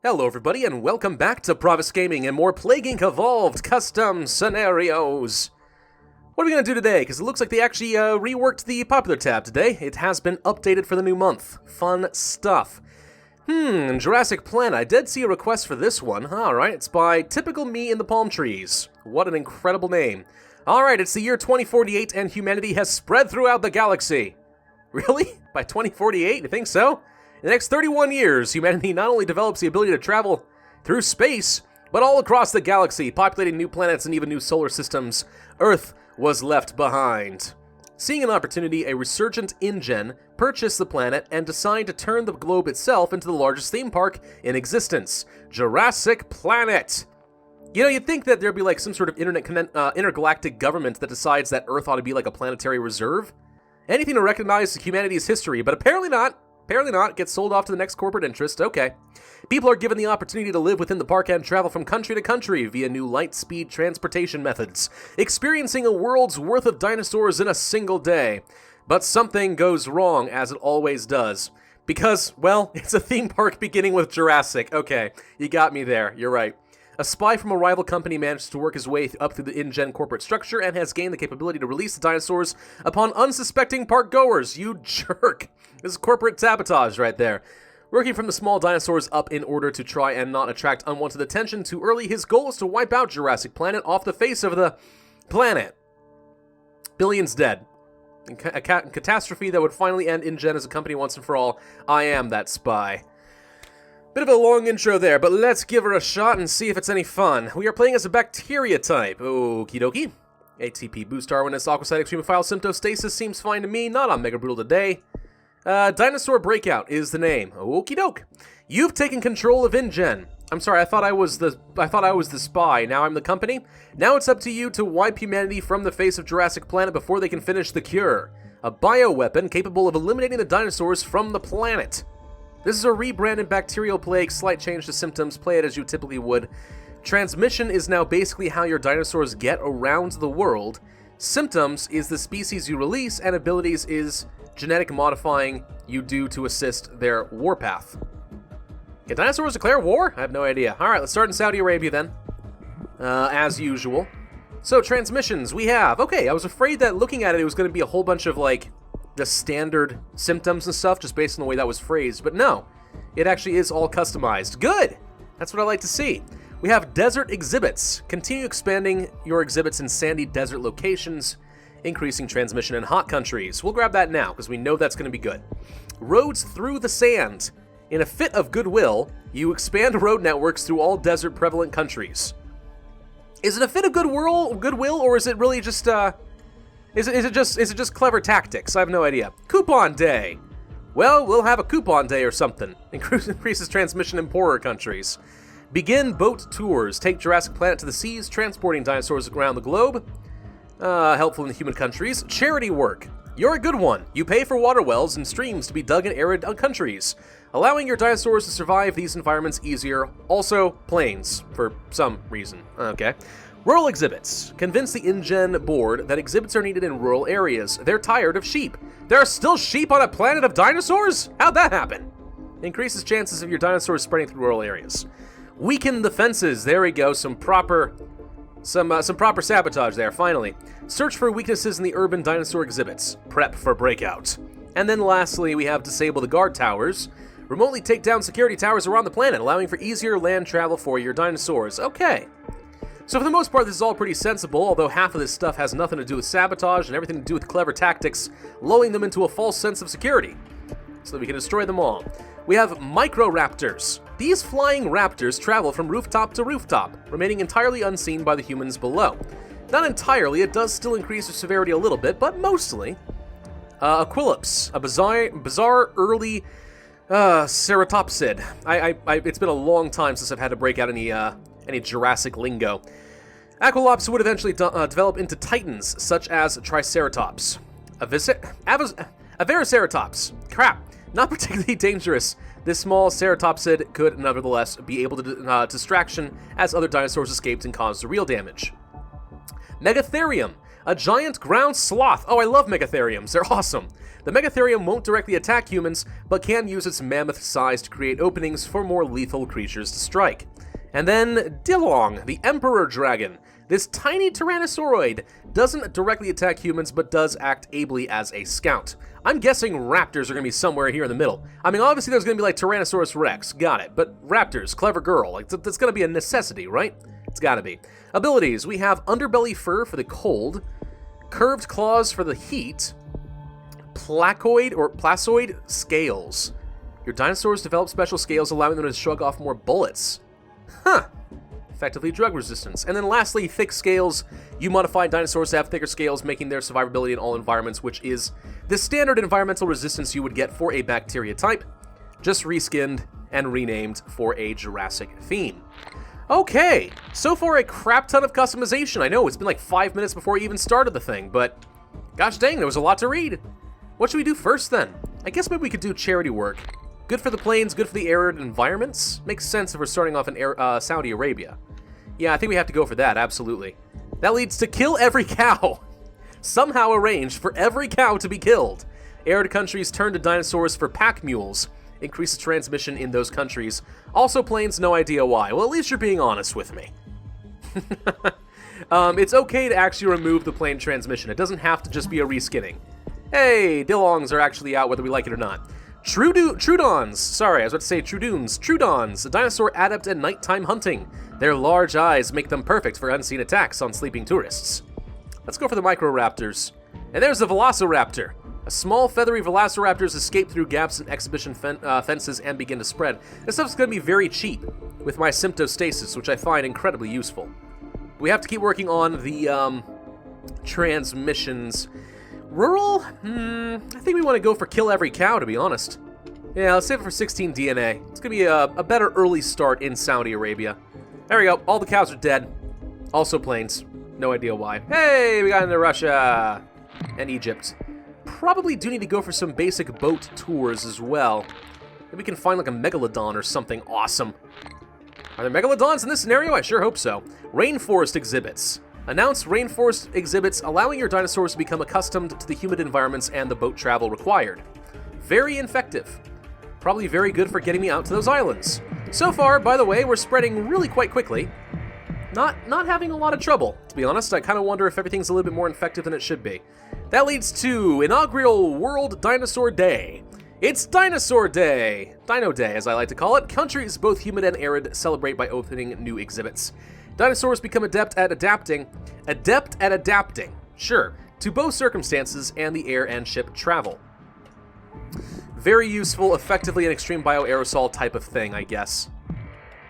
Hello everybody and welcome back to Pravus Gaming and more Plaguing Evolved custom scenarios. What are we going to do today? Because it looks like they actually reworked the popular tab today. It has been updated for the new month. Fun stuff. Jurassic Planet. I did see a request for this one. Alright, it's by Typical Me in the Palm Trees. What an incredible name. Alright, it's the year 2048 and humanity has spread throughout the galaxy. Really? By 2048? You think so? In the next 31 years, humanity not only develops the ability to travel through space, but all across the galaxy, populating new planets and even new solar systems. Earth was left behind. Seeing an opportunity, a resurgent InGen purchased the planet and decided to turn the globe itself into the largest theme park in existence, Jurassic Planet. You know, you'd think that there'd be like some sort of intergalactic government that decides that Earth ought to be like a planetary reserve. Anything to recognize humanity's history, but apparently not. Apparently not. Gets sold off to the next corporate interest. Okay. People are given the opportunity to live within the park and travel from country to country via new light-speed transportation methods, experiencing a world's worth of dinosaurs in a single day. But something goes wrong, as it always does. Because, well, it's a theme park beginning with Jurassic. Okay, you got me there. You're right. A spy from a rival company managed to work his way up through the InGen corporate structure and has gained the capability to release the dinosaurs upon unsuspecting park goers. You jerk. This is corporate sabotage right there. Working from the small dinosaurs up in order to try and not attract unwanted attention too early, his goal is to wipe out Jurassic Planet off the face of the planet. Billions dead. A catastrophe that would finally end InGen as a company once and for all. I am that spy. Bit of a long intro there, but let's give her a shot and see if it's any fun. We are playing as a bacteria type. Okie dokie. ATP boost Darwinist, Aquasite, Extremophile, Symptostasis seems fine to me. Not on Mega Brutal today. Dinosaur Breakout is the name. Okie doke. You've taken control of InGen. I'm sorry, I thought I was the spy. Now I'm the company. Now it's up to you to wipe humanity from the face of Jurassic Planet before they can finish the cure. A bioweapon capable of eliminating the dinosaurs from the planet. This is a rebranded bacterial plague, slight change to symptoms, play it as you typically would. Transmission is now basically how your dinosaurs get around the world. Symptoms is the species you release, and abilities is genetic modifying you do to assist their warpath. Can dinosaurs declare war? I have no idea. Alright, let's start in Saudi Arabia then. As usual. So, transmissions we have. Okay, I was afraid that looking at it, it was going to be a whole bunch of, like, the standard symptoms and stuff, just based on the way that was phrased, but no. It actually is all customized. Good! That's what I like to see. We have desert exhibits. Continue expanding your exhibits in sandy desert locations, increasing transmission in hot countries. We'll grab that now, because we know that's going to be good. Roads through the sand. In a fit of goodwill, you expand road networks through all desert prevalent countries. Is it a fit of goodwill, or is it really just, Is it just clever tactics? I have no idea. Coupon day. Well, we'll have a coupon day or something. Increases transmission in poorer countries. Begin boat tours. Take Jurassic Planet to the seas, transporting dinosaurs around the globe. Helpful in human countries. Charity work. You're a good one. You pay for water wells and streams to be dug in arid countries, allowing your dinosaurs to survive these environments easier. Also, planes, for some reason. Okay. Rural exhibits. Convince the InGen board that exhibits are needed in rural areas. They're tired of sheep. There are still sheep on a planet of dinosaurs? How'd that happen? Increases chances of your dinosaurs spreading through rural areas. Weaken the fences. There we go. Some proper sabotage there, finally. Search for weaknesses in the urban dinosaur exhibits. Prep for breakout. And then lastly, we have disable the guard towers. Remotely take down security towers around the planet, allowing for easier land travel for your dinosaurs. Okay. So for the most part, this is all pretty sensible, although half of this stuff has nothing to do with sabotage and everything to do with clever tactics, lulling them into a false sense of security, so that we can destroy them all. We have microraptors. These flying raptors travel from rooftop to rooftop, remaining entirely unseen by the humans below. Not entirely, it does still increase their severity a little bit, but mostly. Aquilops, a bizarre early ceratopsid. It's been a long time since I've had to break out any Jurassic lingo. Aquilops would eventually develop into titans, such as Triceratops. Averaceratops. Crap. Not particularly dangerous. This small ceratopsid could nevertheless be able to distraction as other dinosaurs escaped and caused real damage. Megatherium. A giant ground sloth. Oh, I love Megatheriums. They're awesome. The Megatherium won't directly attack humans, but can use its mammoth size to create openings for more lethal creatures to strike. And then Dilong, the Emperor Dragon. This tiny Tyrannosauroid doesn't directly attack humans, but does act ably as a scout. I'm guessing raptors are going to be somewhere here in the middle. I mean, obviously there's going to be like Tyrannosaurus Rex, got it, but raptors, clever girl, like that's going to be a necessity, right? It's got to be. Abilities, we have underbelly fur for the cold, curved claws for the heat, placoid scales. Your dinosaurs develop special scales, allowing them to shrug off more bullets. Huh. Effectively drug resistance. And then lastly, thick scales. You modify dinosaurs to have thicker scales, making their survivability in all environments, which is the standard environmental resistance you would get for a bacteria type, just reskinned and renamed for a Jurassic theme. Okay, so far a crap ton of customization. I know, it's been like 5 minutes before we even started the thing, but gosh dang, there was a lot to read. What should we do first then? I guess maybe we could do charity work. Good for the plains, good for the arid environments. Makes sense if we're starting off in Saudi Arabia. Yeah, I think we have to go for that, absolutely. That leads to kill every cow. Somehow arranged for every cow to be killed. Arid countries turn to dinosaurs for pack mules. Increases transmission in those countries. Also plains, no idea why. Well, at least you're being honest with me. It's okay to actually remove the plain transmission. It doesn't have to just be a reskinning. Hey, Dilongs are actually out whether we like it or not. Trudons, sorry, I was about to say Trudoons. Trudons, a dinosaur adept at nighttime hunting. Their large eyes make them perfect for unseen attacks on sleeping tourists. Let's go for the Microraptors. And there's the Velociraptor. A small feathery Velociraptors escape through gaps in exhibition fences and begin to spread. This stuff's going to be very cheap with my symptostasis, which I find incredibly useful. We have to keep working on the transmissions. Rural? I think we want to go for kill every cow, to be honest. Yeah, let's save it for 16 DNA. It's going to be a better early start in Saudi Arabia. There we go. All the cows are dead. Also plains. No idea why. Hey, we got into Russia and Egypt. Probably do need to go for some basic boat tours as well. Maybe we can find like a Megalodon or something awesome. Are there Megalodons in this scenario? I sure hope so. Rainforest Exhibits. Announce Rainforest Exhibits, allowing your dinosaurs to become accustomed to the humid environments and the boat travel required. Very effective. Probably very good for getting me out to those islands. So far, by the way, we're spreading really quite quickly. Not having a lot of trouble, to be honest. I kind of wonder if everything's a little bit more effective than it should be. That leads to inaugural World Dinosaur Day. It's Dinosaur Day! Dino Day, as I like to call it. Countries, both humid and arid, celebrate by opening new exhibits. Dinosaurs become adept at adapting, sure, to both circumstances and the air and ship travel. Very useful, effectively an extreme bioaerosol type of thing, I guess.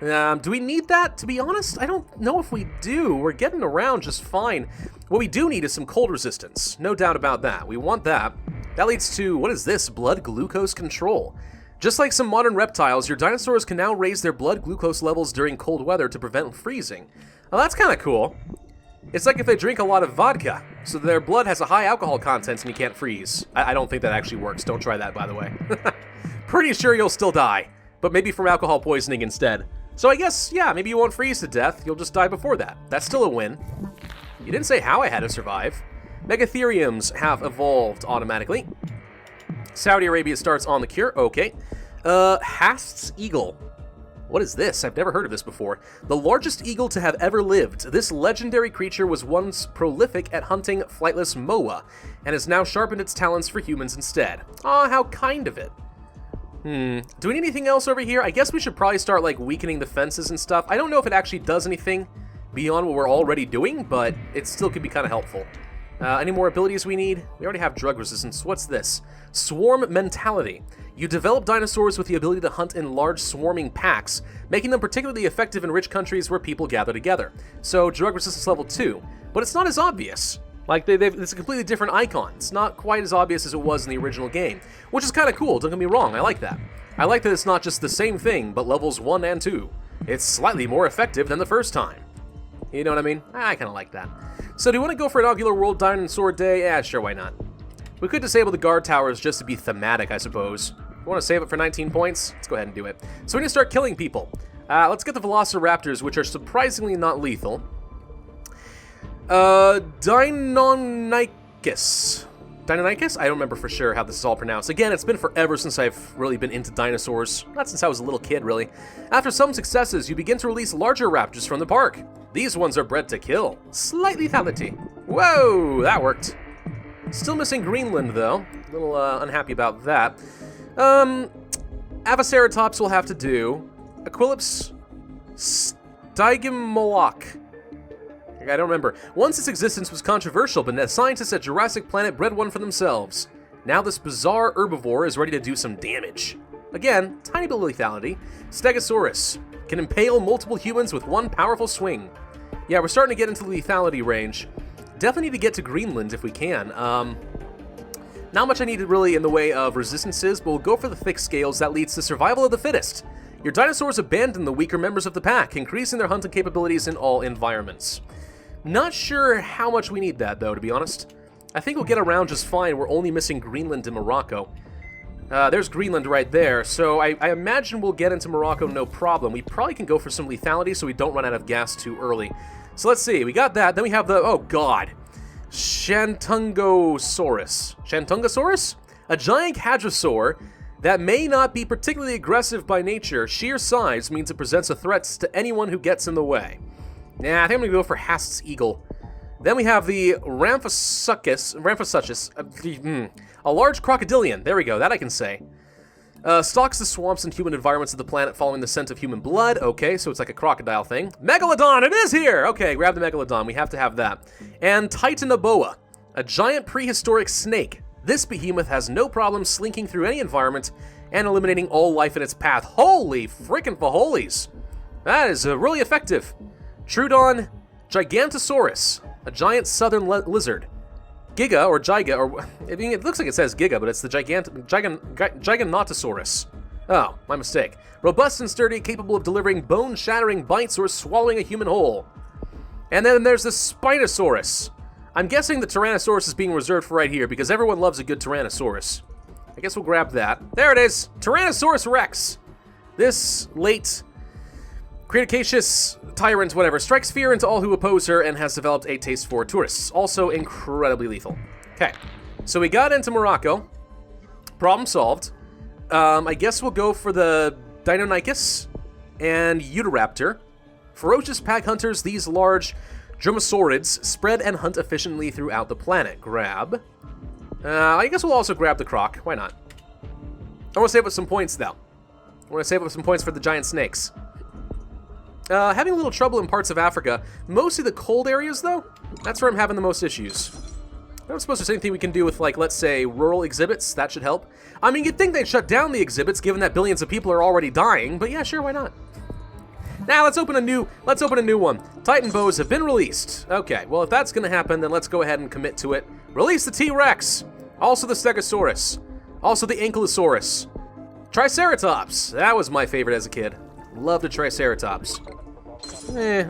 Do we need that? To be honest, I don't know if we do. We're getting around just fine. What we do need is some cold resistance. No doubt about that. We want that. That leads to, what is this? Blood glucose control. Just like some modern reptiles, your dinosaurs can now raise their blood glucose levels during cold weather to prevent freezing. Well, that's kind of cool. It's like if they drink a lot of vodka, so their blood has a high alcohol content and you can't freeze. I don't think that actually works. Don't try that, by the way. Pretty sure you'll still die, but maybe from alcohol poisoning instead. So I guess, yeah, maybe you won't freeze to death. You'll just die before that. That's still a win. You didn't say how I had to survive. Megatheriums have evolved automatically. Saudi Arabia starts on the cure. Okay. Hast's eagle. What is this? I've never heard of this before. The largest eagle to have ever lived. This legendary creature was once prolific at hunting flightless moa, and has now sharpened its talents for humans instead. Aw, how kind of it. Do we need anything else over here? I guess we should probably start, like, weakening the fences and stuff. I don't know if it actually does anything beyond what we're already doing, but it still could be kind of helpful. Any more abilities we need? We already have drug resistance. What's this? Swarm mentality. You develop dinosaurs with the ability to hunt in large swarming packs, making them particularly effective in rich countries where people gather together. So, drug resistance level 2. But it's not as obvious. Like, it's a completely different icon. It's not quite as obvious as it was in the original game, which is kind of cool, don't get me wrong, I like that. I like that it's not just the same thing, but levels 1 and 2. It's slightly more effective than the first time. You know what I mean? I kind of like that. So do you want to go for inaugural World Dinosaur Day? Yeah, sure, why not? We could disable the guard towers just to be thematic, I suppose. If you want to save it for 19 points, let's go ahead and do it. So we need to start killing people. Let's get the Velociraptors, which are surprisingly not lethal. Deinonychus. Deinonychus? I don't remember for sure how this is all pronounced. Again, it's been forever since I've really been into dinosaurs. Not since I was a little kid, really. After some successes, you begin to release larger raptors from the park. These ones are bred to kill. Slight lethality. Whoa, that worked. Still missing Greenland, though. A little unhappy about that. Avaceratops will have to do. Aquilops Stygimoloch. I don't remember. Once its existence was controversial, but scientists at Jurassic Planet bred one for themselves. Now this bizarre herbivore is ready to do some damage. Again, tiny bit of lethality. Stegosaurus can impale multiple humans with one powerful swing. Yeah, we're starting to get into the lethality range. Definitely need to get to Greenland if we can. Not much I needed really in the way of resistances, but we'll go for the thick scales that leads to survival of the fittest. Your dinosaurs abandon the weaker members of the pack, increasing their hunting capabilities in all environments. Not sure how much we need that, though, to be honest. I think we'll get around just fine. We're only missing Greenland and Morocco. There's Greenland right there, so I imagine we'll get into Morocco no problem. We probably can go for some lethality so we don't run out of gas too early. So let's see, we got that. Then we have the, oh god, Shantungosaurus. Shantungosaurus? A giant hadrosaur that may not be particularly aggressive by nature. Sheer size means it presents a threat to anyone who gets in the way. Nah, I think I'm gonna go for Hast's eagle. Then we have the Ramphosuchus, a large crocodilian. There we go, that I can say. Stalks the swamps and human environments of the planet following the scent of human blood. Okay, so it's like a crocodile thing. Megalodon, it is here! Okay, grab the Megalodon, we have to have that. And Titanoboa, a giant prehistoric snake. This behemoth has no problem slinking through any environment and eliminating all life in its path. Holy frickin' fajolies! That is really effective. Trudon Gigantasaurus, a giant southern lizard. Giga, or Giga, or I mean, it looks like it says Giga, but it's the Giganotosaurus. Oh, my mistake. Robust and sturdy, capable of delivering bone-shattering bites or swallowing a human whole. And then there's the Spinosaurus. I'm guessing the Tyrannosaurus is being reserved for right here, because everyone loves a good Tyrannosaurus. I guess we'll grab that. There it is! Tyrannosaurus Rex! This late Cretaceous tyrant, whatever, strikes fear into all who oppose her and has developed a taste for tourists. Also incredibly lethal. Okay, so we got into Morocco. Problem solved. I guess we'll go for the Deinonychus and Utahraptor. Ferocious pack hunters, these large dromaeosaurids spread and hunt efficiently throughout the planet. Grab. I guess we'll also grab the croc. Why not? I want to save up some points, though. I want to save up some points for the giant snakes. Having a little trouble in parts of Africa. Mostly the cold areas, though. That's where I'm having the most issues. I don't suppose there's anything we can do with, like, let's say, rural exhibits. That should help. I mean, you'd think they'd shut down the exhibits, given that billions of people are already dying. But yeah, sure, why not? Now let's open a new one. Titan bows have been released. Okay, well, if that's gonna happen, then let's go ahead and commit to it. Release the T-Rex. Also the Stegosaurus. Also the Ankylosaurus. Triceratops. That was my favorite as a kid. Loved a Triceratops.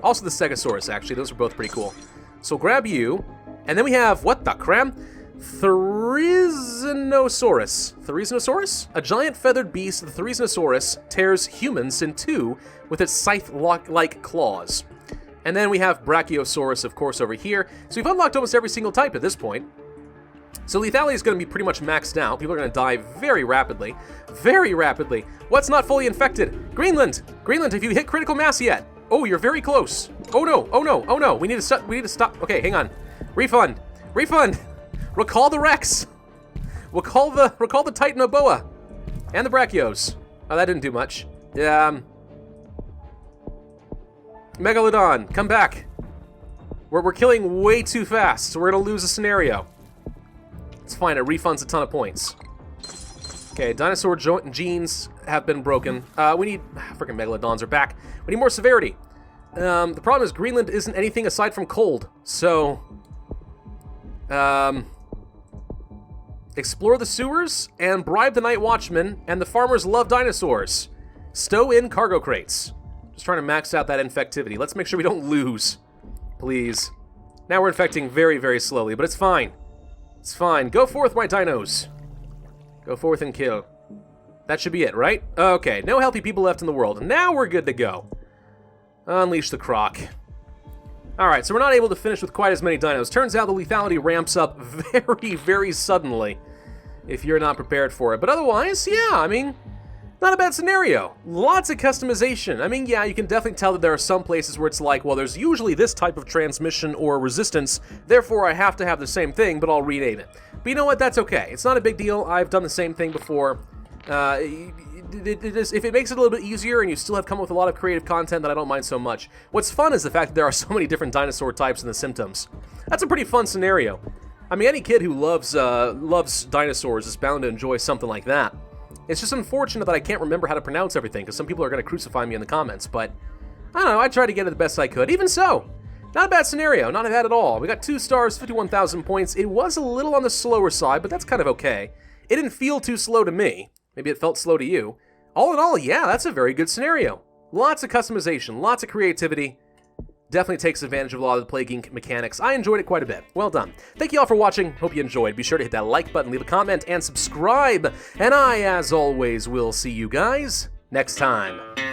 Also the Stegosaurus, actually. Those are both pretty cool. So grab you. And then we have, what the cram? Therizinosaurus. Therizinosaurus? A giant feathered beast, the Therizinosaurus tears humans in two with its scythe-like claws. And then we have Brachiosaurus, of course, over here. So we've unlocked almost every single type at this point. So lethality is going to be pretty much maxed out. People are going to die very rapidly. Very rapidly. What's not fully infected? Greenland! Greenland, have you hit critical mass yet? Oh, you're very close. Oh no, oh no, oh no. We need to stop. Okay, hang on. Refund. Refund! Recall the Rex! Recall the Titanoboa. And the Brachios. Oh, that didn't do much. Megalodon, come back. We're killing way too fast, so we're gonna lose a scenario. It's fine, it refunds a ton of points. Okay, dinosaur genes have been broken. We need... Freaking Megalodons are back. We need more severity. The problem is Greenland isn't anything aside from cold, so... Explore the sewers and bribe the night watchman, and the farmers love dinosaurs. Stow in cargo crates. Just trying to max out that infectivity. Let's make sure we don't lose. Please. Now we're infecting very, very slowly, but it's fine. It's fine. Go forth, my dinos. Go forth and kill. That should be it, right? Okay, no healthy people left in the world. Now we're good to go. Unleash the croc. Alright, so we're not able to finish with quite as many dinos. Turns out the lethality ramps up very, very suddenly if you're not prepared for it. But otherwise, yeah, I mean, not a bad scenario. Lots of customization. I mean, yeah, you can definitely tell that there are some places where it's like, well, there's usually this type of transmission or resistance, therefore I have to have the same thing, but I'll rename it. But you know what? That's okay. It's not a big deal. I've done the same thing before. If it makes it a little bit easier and you still have come up with a lot of creative content, then I don't mind so much. What's fun is the fact that there are so many different dinosaur types and the symptoms. That's a pretty fun scenario. I mean, any kid who loves dinosaurs is bound to enjoy something like that. It's just unfortunate that I can't remember how to pronounce everything, because some people are going to crucify me in the comments, but I don't know, I tried to get it the best I could. Even so, not a bad scenario, not bad at all. We got 2 stars, 51,000 points. It was a little on the slower side, but that's kind of okay. It didn't feel too slow to me. Maybe it felt slow to you. All in all, yeah, that's a very good scenario. Lots of customization, lots of creativity. Definitely takes advantage of a lot of the plaguing mechanics. I enjoyed it quite a bit. Well done. Thank you all for watching. Hope you enjoyed. Be sure to hit that like button, leave a comment, and subscribe. And I, as always, will see you guys next time.